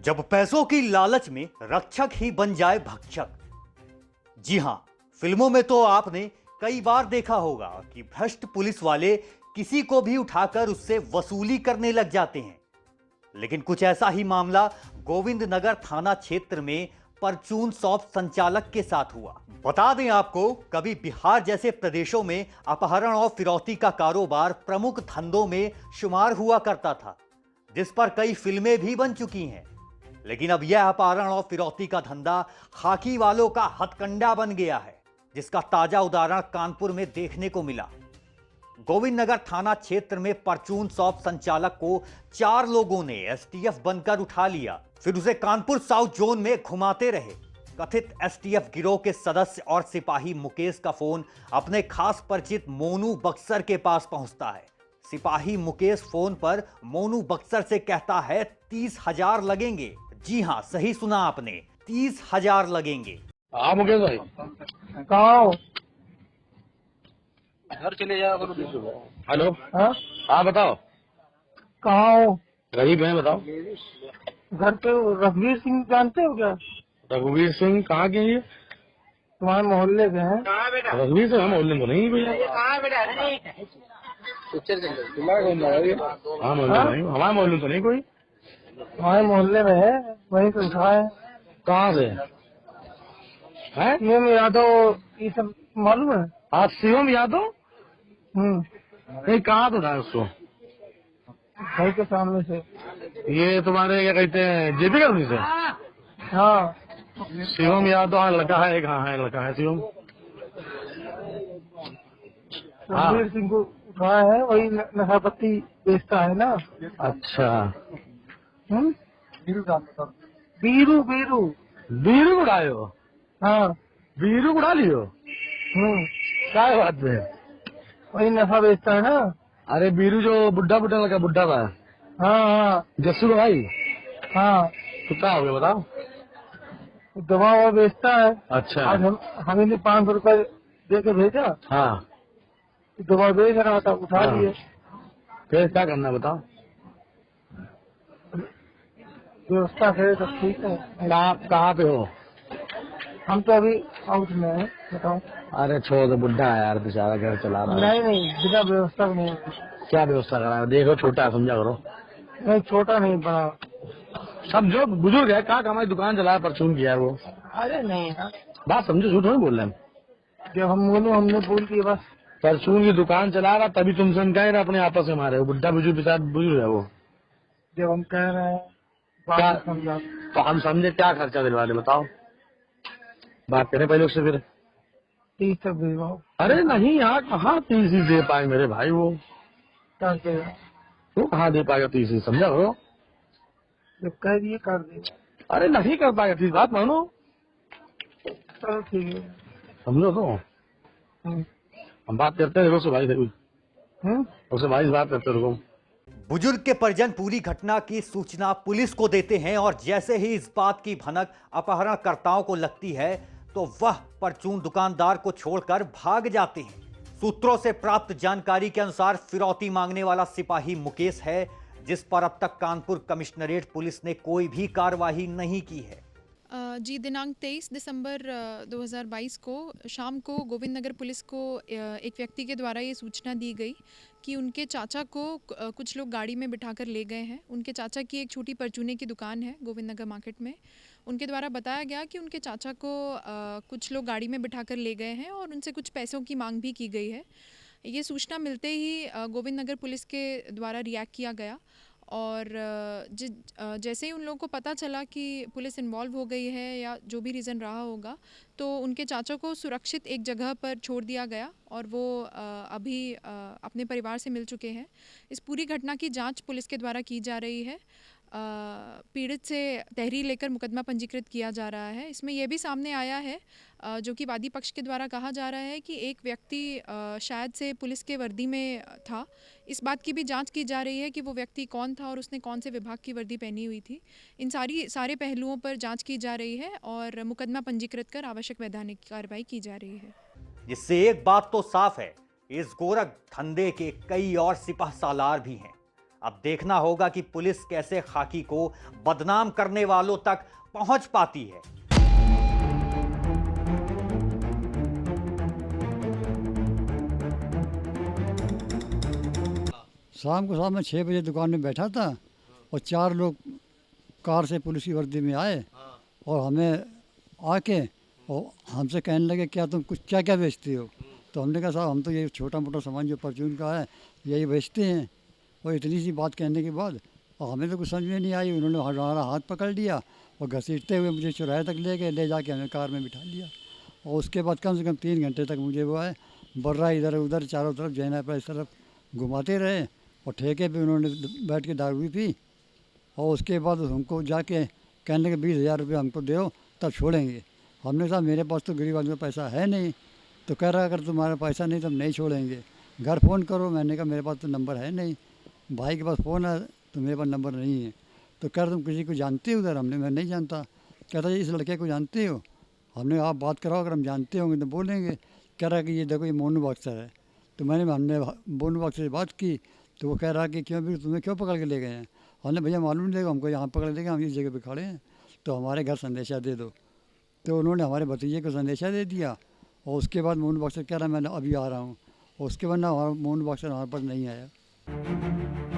जब पैसों की लालच में रक्षक ही बन जाए भक्षक। जी हां, फिल्मों में तो आपने कई बार देखा होगा कि भ्रष्ट पुलिस वाले किसी को भी उठाकर उससे वसूली करने लग जाते हैं। लेकिन कुछ ऐसा ही मामला गोविंद नगर थाना क्षेत्र में परचून शॉप संचालक के साथ हुआ। बता दें आपको, कभी बिहार जैसे प्रदेशों में अपहरण और फिरौती का कारोबार प्रमुख धंधों में शुमार हुआ करता था, जिस पर कई फिल्में भी बन चुकी हैं। लेकिन अब यह अपहरण और फिरौती का धंधा खाकी वालों का हथकंडा बन गया है, जिसका ताजा उदाहरण कानपुर में देखने को मिला। गोविंद नगर थाना क्षेत्र में परचून शॉप संचालक को 4 लोगों ने एसटीएफ बनकर उठा लिया, फिर उसे कानपुर साउथ जोन में घुमाते रहे। कथित एसटीएफ गिरोह के सदस्य और सिपाही मुकेश का फोन अपने खास परिचित मोनू बक्सर के पास पहुंचता है। सिपाही मुकेश फोन पर मोनू बक्सर से कहता है 30,000 लगेंगे। जी हां, सही सुना आपने, 30,000 लगेंगे। हाँ मुकेश भाई, कहाँ हो? घर चले जाओ करो। हेलो, हाँ? हाँ बताओ। कहाँ हो? गरीब हैं, बताओ। घर पे रघुवीर सिंह जानते हो क्या? रघुवीर सिंह कहाँ के हैं ये? तुम्हारे मोहल्ले के हैं। रघुवीर सिंह हम मोहल्ले में तो नहीं भैया। हाँ मोहल्ले में नहीं, हमारे मोहल्ले में तो नहीं कोई। तुम्हारे मोहल्ले में है, वहीं से उठाए। कहाँ से है? सीएम यादव ये सब मालूम है? आज शिवम यादव नहीं, कहाँ तो था उसको? घर के सामने से। ये तुम्हारे क्या कहते हैं, जेपी कॉलोनी से? हाँ, शिवम यादव। हाँ लड़का है एक, हाँ है लड़का है शिवम। रघुवीर सिंह को उठाया है, वही नशा पत्ती बेचता है ना। अच्छा, बीरू बीरू। बीरू उड़ाए हो? हाँ। बीरू उड़ा लियो? क्या बात है? वही नशा बेचता है ना। अरे बीरू जो बुढ़ा बुढ़ा लगा, बुढ़ा था। हाँ हाँ जस्सू का भाई? हाँ। तो क्या हो गया बताओ? दवा वो बेचता है। अच्छा। आज हमें 500 रुपए दे के भेजा। हाँ, दवा बेच रहा था, उठा हाँ। लिए। फिर क्या करना बताओ? व्यवस्था है तो ठीक है। कहाँ पे हो? हम तो अभी आउट में हैं, बताओ। अरे छोड़ दो, बुढ़ा है यार बेचारा, घर चला रहा है। नहीं, बिना व्यवस्था नहीं है। क्या व्यवस्था करा है? देखो छोटा है, समझा करो। नहीं, छोटा नहीं, बड़ा। सब जो बुजुर्ग है, कहाँ हमारी दुकान चला है, परचून किया है वो। अरे नहीं यार, बात समझो, झूठ नहीं बोल रहे हम। जब हम बोलो हमने बोल दिया बस। परचून की दुकान चला रहा, तभी तुमसे हम कह रहे अपने आपस में हमारे बुढ़ा बुजुर्ग के साथ बुजुर्ग है वो। जब हम कह रहे हैं क्या? बात समझा। तो हम समझे क्या खर्चा दिलवा दे बताओ? बात करें पहले उससे फिर। 30 तक भिजवाओ। अरे नहीं यार, कहाँ 30 ही दे पाए मेरे भाई वो। क्या कहेगा? तो कहाँ दे पाएगा 30 ही, समझा करो। जब कह दिए कर देगा। अरे नहीं कर पाएगा 30, बात मानो। चलो ठीक है। समझो तो। हम बात करते हैं उससे भाई से, उससे भाई से बात करते हैं रुको। बुजुर्ग के परिजन पूरी घटना की सूचना पुलिस को देते हैं और जैसे ही इस बात की भनक अपहरणकर्ताओं को लगती है तो वह परचून दुकानदार को छोड़कर भाग जाते हैं। सूत्रों से प्राप्त जानकारी के अनुसार फिरौती मांगने वाला सिपाही मुकेश है, जिस पर अब तक कानपुर कमिश्नरेट पुलिस ने कोई भी कार्रवाई नहीं की है। जी, दिनांक 23 दिसंबर 2022 को शाम को गोविंद नगर पुलिस को एक व्यक्ति के द्वारा ये सूचना दी गई कि उनके चाचा को कुछ लोग गाड़ी में बिठाकर ले गए हैं। उनके चाचा की एक छोटी परचूने की दुकान है गोविंद नगर मार्केट में। उनके द्वारा बताया गया कि उनके चाचा को कुछ लोग गाड़ी में बिठाकर ले गए हैं और उनसे कुछ पैसों की मांग भी की गई है। ये सूचना मिलते ही गोविंद नगर पुलिस के द्वारा रिएक्ट किया गया और जैसे ही उन लोगों को पता चला कि पुलिस इन्वॉल्व हो गई है या जो भी रीज़न रहा होगा, तो उनके चाचा को सुरक्षित एक जगह पर छोड़ दिया गया और वो अभी अपने परिवार से मिल चुके हैं। इस पूरी घटना की जांच पुलिस के द्वारा की जा रही है। पीड़ित से तहरीर लेकर मुकदमा पंजीकृत किया जा रहा है। इसमें यह भी सामने आया है जो कि वादी पक्ष के द्वारा कहा जा रहा है कि एक व्यक्ति शायद से पुलिस के वर्दी में था। इस बात की भी जांच की जा रही है कि वो व्यक्ति कौन था और उसने कौन से विभाग की वर्दी पहनी हुई थी। इन सारे पहलुओं पर जांच की जा रही है और मुकदमा पंजीकृत कर आवश्यक वैधानिक कार्रवाई की जा रही है। जिससे एक बात तो साफ है, इस गोरख धंधे के कई और सिपह सालार भी हैं। अब देखना होगा कि पुलिस कैसे खाकी को बदनाम करने वालों तक पहुंच पाती है। शाम को मैं 6 बजे दुकान में बैठा था और 4 लोग कार से पुलिस की वर्दी में आए और हमें आके और हमसे कहने लगे क्या तुम कुछ क्या क्या बेचती हो। तो हमने कहा साहब हम तो ये छोटा मोटा सामान जो परचून का है यही बेचते हैं। और इतनी सी बात कहने के बाद और हमें तो कुछ समझ में नहीं आई। उन्होंने हमारा हाथ पकड़ लिया और घसीटते हुए मुझे चौराहे तक ले गए, ले जाके हमें कार में बिठा लिया। और उसके बाद कम से कम 3 घंटे तक मुझे वो है बर्रा इधर उधर चारों तरफ जैना पर इस तरफ घुमाते रहे और ठेके पे उन्होंने बैठ के दारू भी पी। और उसके बाद हमको जाके कहने लगे 20,000 रुपये हमको दो तब छोड़ेंगे। हमने कहा मेरे पास तो गरीब आदमी का पैसा है नहीं। तो कह रहा अगर तुम्हारा पैसा नहीं तो हम नहीं छोड़ेंगे, घर फ़ोन करो। मैंने कहा मेरे पास तो नंबर है नहीं, भाई के पास फ़ोन है तो मेरे पास नंबर नहीं है। तो कह रहा तुम किसी को जानते हो उधर? हमने मैं नहीं जानता। कहता इस लड़के को जानते हो? हमने आप बात कराओ, अगर हम जानते होंगे तो बोलेंगे। कह रहा कि ये देखो ये मोनू बक्सर है। तो हमने मोनू बक्सर से बात की तो वो कह रहा कि क्यों भी तुम्हें क्यों पकड़ के ले गए हैं? हमने भैया मालूम नहीं, देखो हमको यहाँ पकड़ ले गए, हम इस जगह पे खड़े हैं तो हमारे घर संदेशा दे दो। तो उन्होंने हमारे भतीजे को संदेशा दे दिया और उसके बाद मोनू बक्सर कह रहा मैं अभी आ रहा हूँ। और उसके बाद ना हमारा मोनू बक्सर हमारे पास नहीं आया।